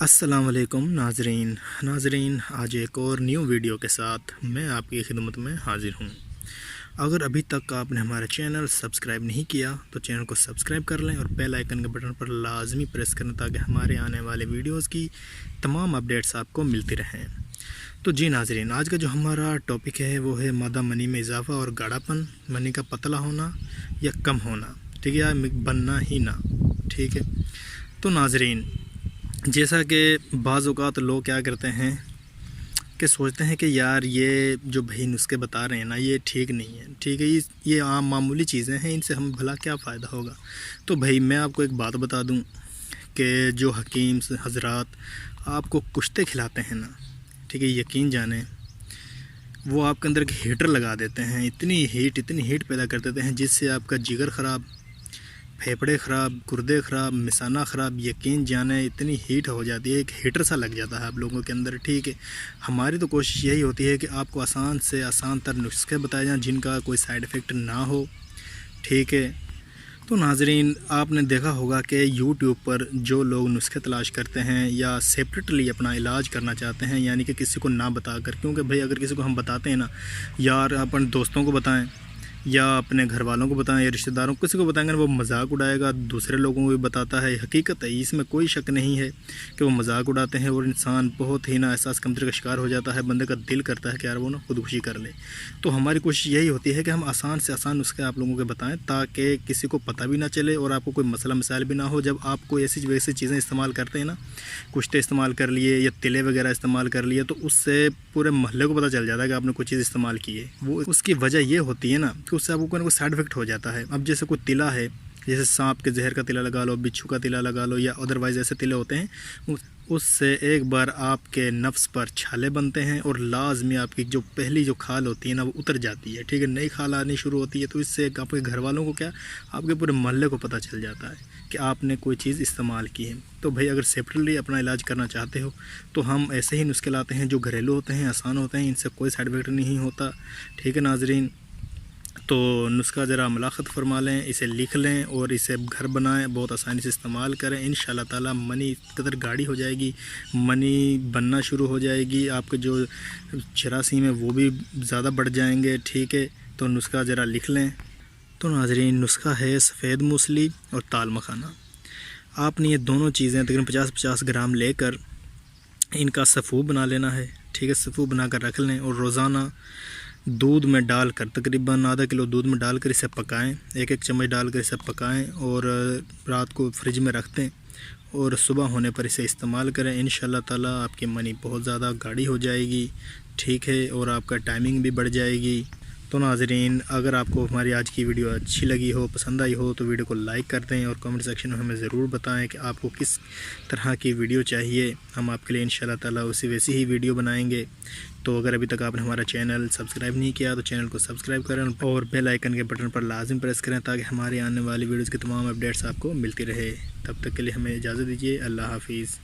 السلام علیکم ناظرین آج ایک اور نیو ویڈیو کے ساتھ میں آپ کی خدمت میں حاضر ہوں۔ اگر ابھی تک آپ نے ہمارا چینل سبسکرائب نہیں کیا تو چینل کو سبسکرائب کر لیں اور بیل آئیکن کے بٹن پر لازمی پریس کریں تاکہ ہمارے آنے والے ویڈیوز کی تمام اپڈیٹس آپ کو ملتی رہیں۔ تو جی ناظرین، آج کا جو ہمارا ٹاپک ہے وہ ہے مادہ منی میں اضافہ اور گاڑھا پن، منی کا پتلا ہونا یا کم ہونا، ٹھیک ہے، یا بننا ہی نہ، ٹھیک ہے۔ تو ناظرین، جیسا کہ بعض اوقات لوگ کیا کرتے ہیں کہ سوچتے ہیں کہ یار یہ جو بھائی نسخے بتا رہے ہیں نا یہ ٹھیک نہیں ہے، ٹھیک ہے، یہ عام معمولی چیزیں ہیں، ان سے ہمیں بھلا کیا فائدہ ہوگا۔ تو بھائی میں آپ کو ایک بات بتا دوں کہ جو حکیم حضرات آپ کو کشتے کھلاتے ہیں نا، ٹھیک ہے، یقین جانیں وہ آپ کے اندر ایک ہیٹر لگا دیتے ہیں، اتنی ہیٹ پیدا کر دیتے ہیں جس سے آپ کا جگر خراب، پھیپھڑے خراب، گردے خراب، مثانہ خراب، یقین جانیں اتنی ہیٹ ہو جاتی ہے، ایک ہیٹر سا لگ جاتا ہے آپ لوگوں کے اندر، ٹھیک ہے۔ ہماری تو کوشش یہی ہوتی ہے کہ آپ کو آسان سے آسان تر نسخے بتائے جائیں جن کا کوئی سائیڈ ایفیکٹ نہ ہو، ٹھیک ہے۔ تو ناظرین، آپ نے دیکھا ہوگا کہ یوٹیوب پر جو لوگ نسخے تلاش کرتے ہیں یا سیپریٹلی اپنا علاج کرنا چاہتے ہیں، یعنی کہ کسی کو نہ بتا کر، کیونکہ بھائی اگر کسی کو ہم بتاتے ہیں نا، یار اپنے دوستوں کو بتائیں یا اپنے گھر والوں کو بتائیں یا رشتہ داروں کو، کسی کو بتائیں گے وہ مذاق اڑائے گا، دوسرے لوگوں کو بھی بتاتا ہے، حقیقت ہے، اس میں کوئی شک نہیں ہے کہ وہ مذاق اڑاتے ہیں اور انسان بہت ہی احساس کمتری کا شکار ہو جاتا ہے، بندے کا دل کرتا ہے کہ یار وہ خودکشی کر لے۔ تو ہماری کوشش یہی ہوتی ہے کہ ہم آسان سے آسان نسخے آپ لوگوں کے بتائیں تاکہ کسی کو پتہ بھی نہ چلے اور آپ کو کوئی مسئلہ مسائل بھی نہ ہو۔ جب آپ کو ایسی چیزیں استعمال کرتے ہیں نا، کشتے استعمال کر لیے یا تلے وغیرہ استعمال کر لیے، تو اس سے پورے محلے کو پتہ چل جاتا ہے کہ آپ نے کوئی چیز استعمال کی ہے۔ وہ اس کی وجہ یہ ہوتی ہے نا کہ اس سے آپ کو کوئی سائیڈ ایفیکٹ ہو جاتا ہے۔ اب جیسے کوئی تلا ہے، جیسے سانپ کے زہر کا تلا لگا لو، بچھو کا تلا لگا لو، یا ادروائز ایسے تلے ہوتے ہیں، اس سے ایک بار آپ کے نفس پر چھالے بنتے ہیں اور لازمی آپ کی جو پہلی جو کھال ہوتی ہے نا وہ اتر جاتی ہے، ٹھیک ہے، نئی کھال آنی شروع ہوتی ہے۔ تو اس سے آپ کے گھر والوں کو کیا، آپ کے پورے محلے کو پتہ چل جاتا ہے کہ آپ نے کوئی چیز استعمال کی ہے۔ تو بھائی اگر سیپریٹلی اپنا علاج کرنا چاہتے ہو تو ہم ایسے ہی نسخے لاتے ہیں جو گھریلو ہوتے ہیں، آسان ہوتے ہیں، ان سے کوئی سائیڈ ایفیکٹ نہیں ہوتا، ٹھیک ہے ناظرین۔ تو نسخہ ذرا ملاحظت فرما لیں، اسے لکھ لیں اور اسے گھر بنائیں، بہت آسانی سے استعمال کریں، انشاءاللہ تعالی منی قدر گاڑھی ہو جائے گی، منی بننا شروع ہو جائے گی، آپ کے جو جراثیم ہیں وہ بھی زیادہ بڑھ جائیں گے، ٹھیک ہے۔ تو نسخہ ذرا لکھ لیں۔ تو ناظرین، نسخہ ہے سفید موسلی اور تال مکھانا۔ آپ نے یہ دونوں چیزیں تقریباً 50 گرام لے کر ان کا صفو بنا لینا ہے، ٹھیک ہے، صفو بنا کر رکھ لیں اور روزانہ دودھ میں ڈال کر تقریباً آدھا کلو دودھ میں ڈال کر اسے پکائیں، ایک چمچ ڈال کر اسے پکائیں اور رات کو فریج میں رکھ دیں اور صبح ہونے پر اسے استعمال کریں، انشاءاللہ تعالی آپ کی منی بہت زیادہ گاڑھی ہو جائے گی، ٹھیک ہے، اور آپ کا ٹائمنگ بھی بڑھ جائے گی۔ تو ناظرین، اگر آپ کو ہماری آج کی ویڈیو اچھی لگی ہو، پسند آئی ہو، تو ویڈیو کو لائک کر دیں اور کمنٹ سیکشن میں ہمیں ضرور بتائیں کہ آپ کو کس طرح کی ویڈیو چاہیے، ہم آپ کے لیے انشاءاللہ تعالی ویسی ہی ویڈیو بنائیں گے۔ تو اگر ابھی تک آپ نے ہمارا چینل سبسکرائب نہیں کیا تو چینل کو سبسکرائب کریں اور بیل آئیکن کے بٹن پر لازم پریس کریں تاکہ ہمارے آنے والی ویڈیوز کی تمام اپڈیٹس آپ کو ملتی رہے۔ تب تک کے لیے ہمیں اجازت دیجیے، اللہ حافظ۔